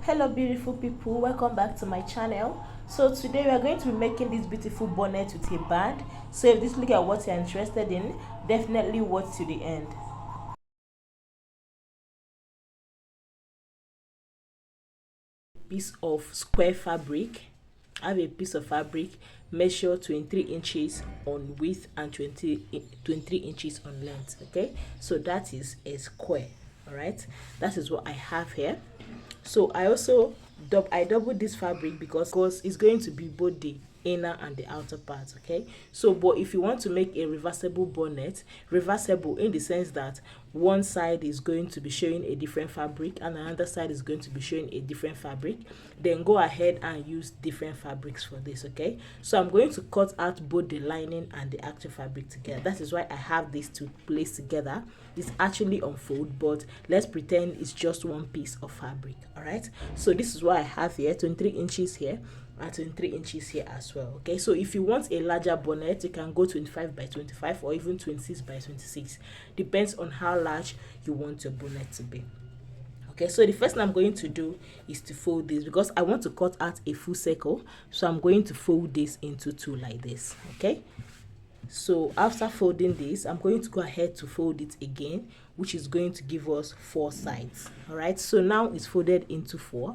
Hello beautiful people, welcome back to my channel. So today we are going to be making this beautiful bonnet with a band. So if this look at what you're interested in, definitely watch to the end. Piece of square fabric. I have a piece of fabric, measure 23 inches on width and 23 inches on length. Okay, so that is a square. All right, that is what I have here. So I also doubled this fabric because it's going to be both the inner and the outer part. Okay, so but if you want to make a reversible bonnet, reversible in the sense that one side is going to be showing a different fabric and another side is going to be showing a different fabric, then go ahead and use different fabrics for this. Okay, so I'm going to cut out both the lining and the actual fabric together. That is why I have these two placed together. It's actually unfold, but let's pretend it's just one piece of fabric. All right, so this is what I have here, 23 inches here and 23 inches here as well. Okay, so if you want a larger bonnet, you can go 25 by 25 or even 26 by 26, depends on how large you want your bonnet to be. Okay, so the first thing I'm going to do is to fold this because I want to cut out a full circle, so I'm going to fold this into two like this. Okay, so after folding this, I'm going to go ahead to fold it again, which is going to give us 4 sides. All right, so now it's folded into 4,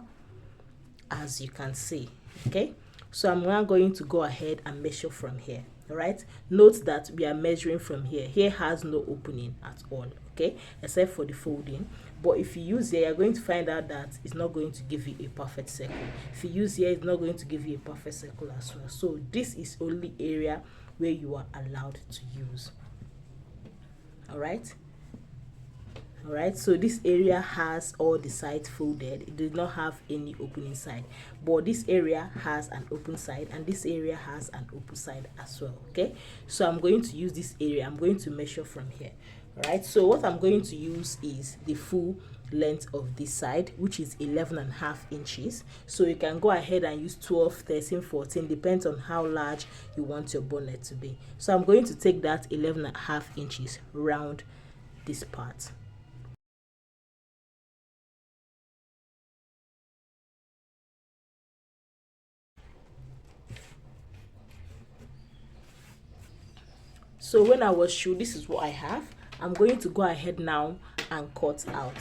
as you can see. Okay, so I'm now going to go ahead and measure from here. All right, note that we are measuring from here. Here has no opening at all, okay, except for the folding. But if you use here, you're going to find out that it's not going to give you a perfect circle. If you use here, it's not going to give you a perfect circle as well. So this is only area where you are allowed to use. All right, so this area has all the sides folded. It does not have any opening side, but this area has an open side and this area has an open side as well. Okay, so I'm going to use this area. I'm going to measure from here. All right, so what I'm going to use is the full length of this side, which is 11.5 inches. So you can go ahead and use 12, 13, 14, depends on how large you want your bonnet to be. So I'm going to take that 11.5 inches round this part. So when I was sure this is what I have, I'm going to go ahead now and cut out.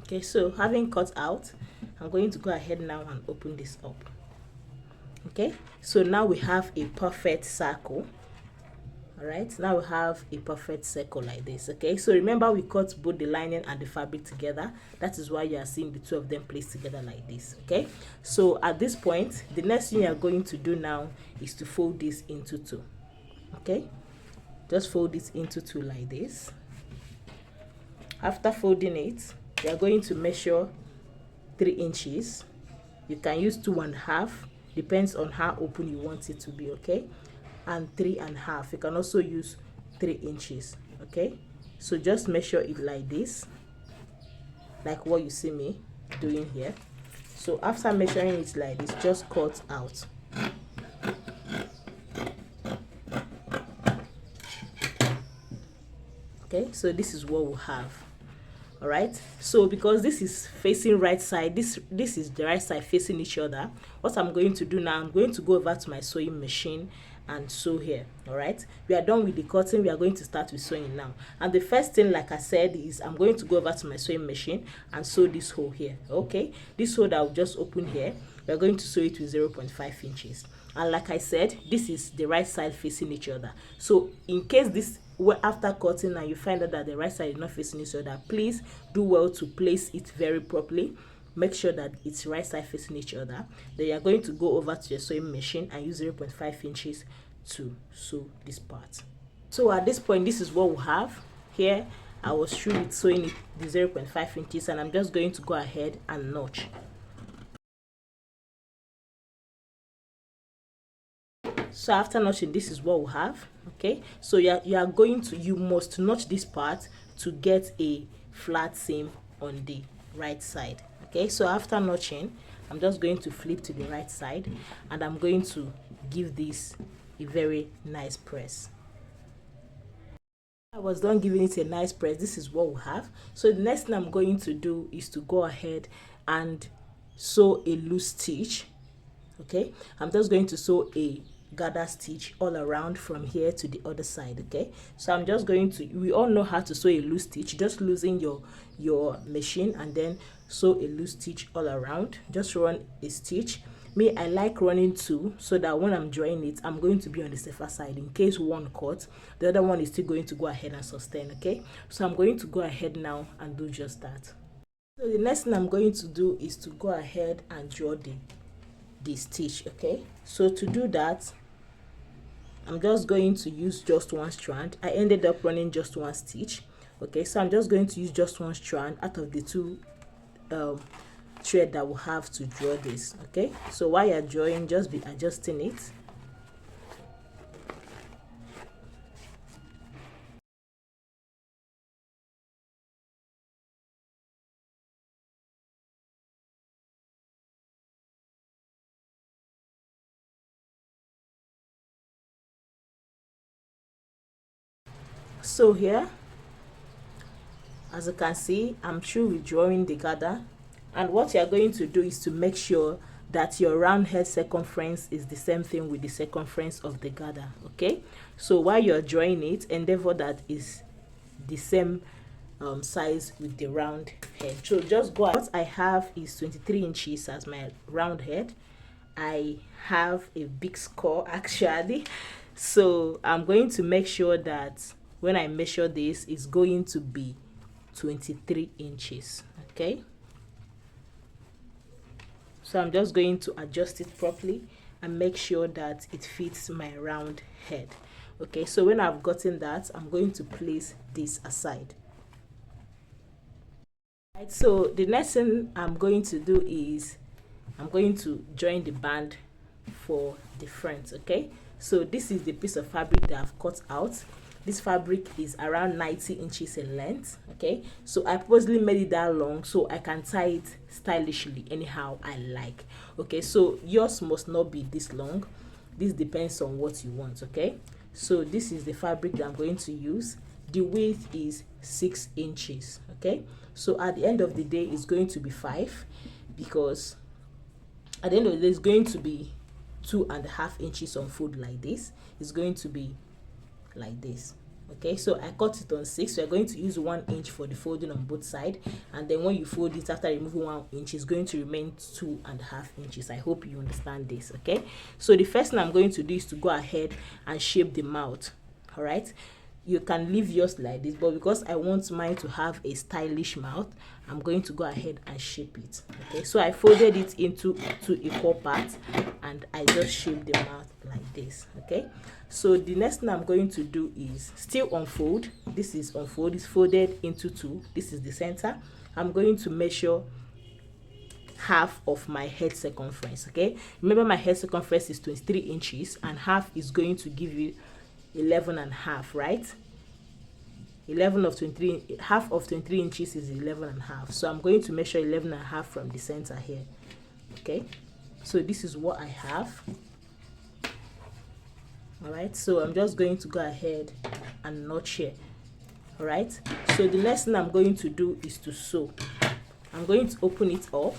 Okay, so having cut out, I'm going to go ahead now and open this up. Okay, so now we have a perfect circle. All right, now we have a perfect circle like this. Okay, so remember we cut both the lining and the fabric together. That is why you are seeing the two of them placed together like this. Okay, so at this point, the next thing you are going to do now is to fold this into two. Okay, just fold this into two like this. After folding it, you are going to measure 3 inches. You can use 2.5, depends on how open you want it to be. Okay, and 3.5. You can also use 3 inches. Okay, so just measure it like this, like what you see me doing here. So after measuring it like this, just cut out. Okay, so this is what we have. All right, so because this is facing right side, this is the right side facing each other, what I'm going to do now, I'm going to go over to my sewing machine and sew here. All right, we are done with the cutting. We are going to start with sewing now, and the first thing, like I said, is I'm going to go over to my sewing machine and sew this hole here. Okay, this hole that I've just opened here, we are going to sew it with 0.5 inches, and like I said, this is the right side facing each other. So in case this, after cutting and you find out that the right side is not facing each other, please do well to place it very properly. Make sure that it's right side facing each other. Then you're going to go over to your sewing machine and use 0.5 inches to sew this part. So at this point, this is what we have here. I was through with sewing it the 0.5 inches, and I'm just going to go ahead and notch. So after notching, this is what we have. Okay, so you must notch this part to get a flat seam on the right side. Okay, so after notching, I'm just going to flip to the right side, and I'm going to give this a very nice press. I was done giving it a nice press. This is what we have. So the next thing I'm going to do is to go ahead and sew a loose stitch. Okay, I'm just going to sew a gather stitch all around from here to the other side. Okay, so I'm just going to, we all know how to sew a loose stitch. Just loosen your machine and then sew a loose stitch all around. Just run a stitch. Me, I like running two, so that when I'm drawing it, I'm going to be on the safer side. In case one cuts, the other one is still going to go ahead and sustain. Okay, so I'm going to go ahead now and do just that. So the next thing I'm going to do is to go ahead and draw the stitch. Okay, so to do that, I'm just going to use just one strand. I ended up running just one stitch. Okay, so I'm just going to use just one strand out of the two thread that will have to draw this. Okay, so while you're drawing, just be adjusting it. So here, as you can see, I'm through with drawing the gather, and what you're going to do is to make sure that your round head circumference is the same thing with the circumference of the gather. Okay, so while you're drawing it, endeavor that is the same size with the round head. So just go ahead. What I have is 23 inches as my round head. I have a big score actually, so I'm going to make sure that when I measure this, it's going to be 23 inches. Okay, so I'm just going to adjust it properly and make sure that it fits my round head. Okay, so when I've gotten that, I'm going to place this aside. Right, so the next thing I'm going to do is I'm going to join the band for the front. Okay, so this is the piece of fabric that I've cut out. This fabric is around 90 inches in length. Okay, so I purposely made it that long so I can tie it stylishly anyhow I like. Okay, so yours must not be this long. This depends on what you want. Okay, so this is the fabric that I'm going to use. The width is 6 inches. Okay, so at the end of the day, it's going to be 5, because at the end of the day, it's going to be 2.5 inches on fold like this. It's going to be like this. Okay, so I cut it on 6, so you're going to use 1 inch for the folding on both sides, and then when you fold it after removing 1 inch, it's going to remain 2.5 inches. I hope you understand this. Okay, so the first thing I'm going to do is to go ahead and shape the mouth. All right, you can leave yours like this, but because I want mine to have a stylish mouth, I'm going to go ahead and shape it. Okay, so I folded it into 2 equal parts and I just shaped the mouth like this. Okay, so the next thing I'm going to do is still unfold. This is unfold, it's folded into 2. This is the center. I'm going to measure half of my head circumference. Okay, remember my head circumference is 23 inches and half is going to give you 11.5, right? 11 of 23, half of 23 inches is 11.5. So I'm going to measure 11.5 from the center here. Okay, so this is what I have. All right, so I'm just going to go ahead and notch here. All right, so the next thing I'm going to do is to sew. I'm going to open it up.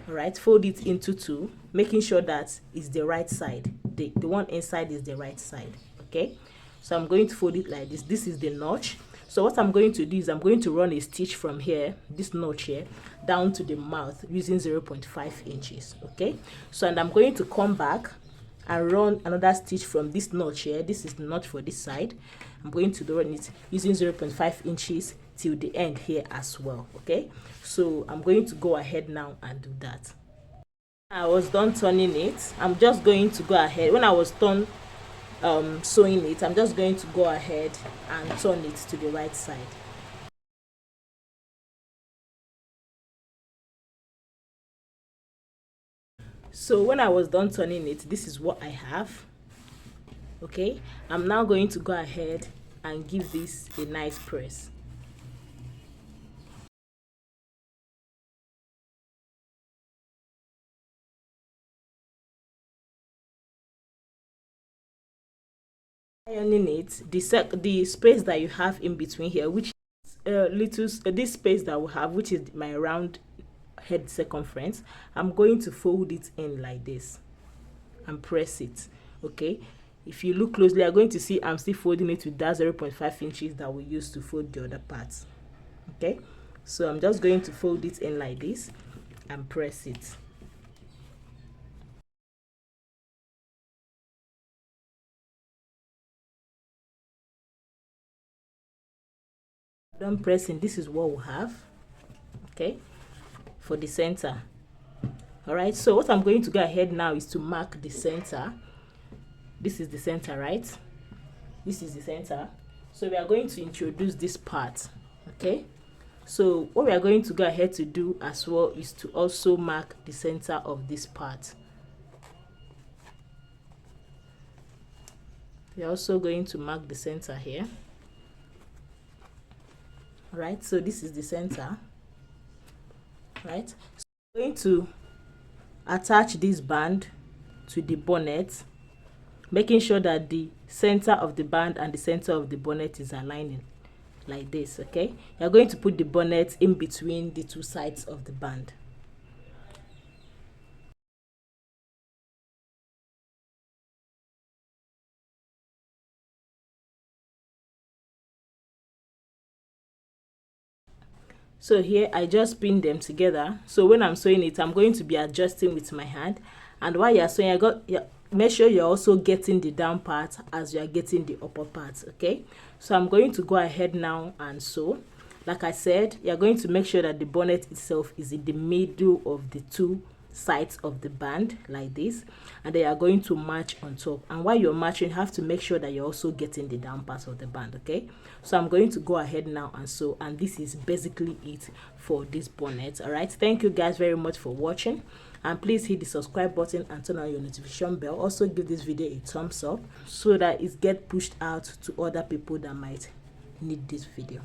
All right, fold it into 2, making sure that it's the right side. The one inside is the right side. Okay, so I'm going to fold it like this. This is the notch. So what I'm going to do is I'm going to run a stitch from here, this notch here, down to the mouth using 0.5 inches. Okay, so and I'm going to come back and run another stitch from this notch here. This is the notch for this side. I'm going to run it using 0.5 inches till the end here as well. Okay, so I'm going to go ahead now and do that. I was done turning it. I'm just going to go ahead. When I was done sewing it, I'm just going to go ahead and turn it to the right side. So when I was done turning it, this is what I have. Okay, I'm now going to go ahead and give this a nice press. Ironing it, the space that you have in between here, which this space that we have, which is my round head circumference, I'm going to fold it in like this and press it. Okay, if you look closely, you're going to see I'm still folding it with that 0.5 inches that we used to fold the other parts. Okay, so I'm just going to fold it in like this and press it. Done pressing, this is what we have. Okay, for the center. All right, so what I'm going to go ahead now is to mark the center. This is the center, right? This is the center. So we are going to introduce this part. Okay, so what we are going to go ahead to do as well is to also mark the center of this part. We are also going to mark the center here. All right, so this is the center, right? So I'm going to attach this band to the bonnet, making sure that the center of the band and the center of the bonnet is aligning like this. Okay, you're going to put the bonnet in between the two sides of the band. So here I just pin them together. So when I'm sewing it, I'm going to be adjusting with my hand, and while you're sewing, make sure you're also getting the down part as you are getting the upper part. Okay, so I'm going to go ahead now and sew. Like I said, you're going to make sure that the bonnet itself is in the middle of the two sides of the band like this, and they are going to match on top. And while you're matching, you have to make sure that you're also getting the down part of the band. Okay, so I'm going to go ahead now and sew, and this is basically it for this bonnet. All right, thank you guys very much for watching, and please hit the subscribe button and turn on your notification bell. Also give this video a thumbs up so that it gets pushed out to other people that might need this video.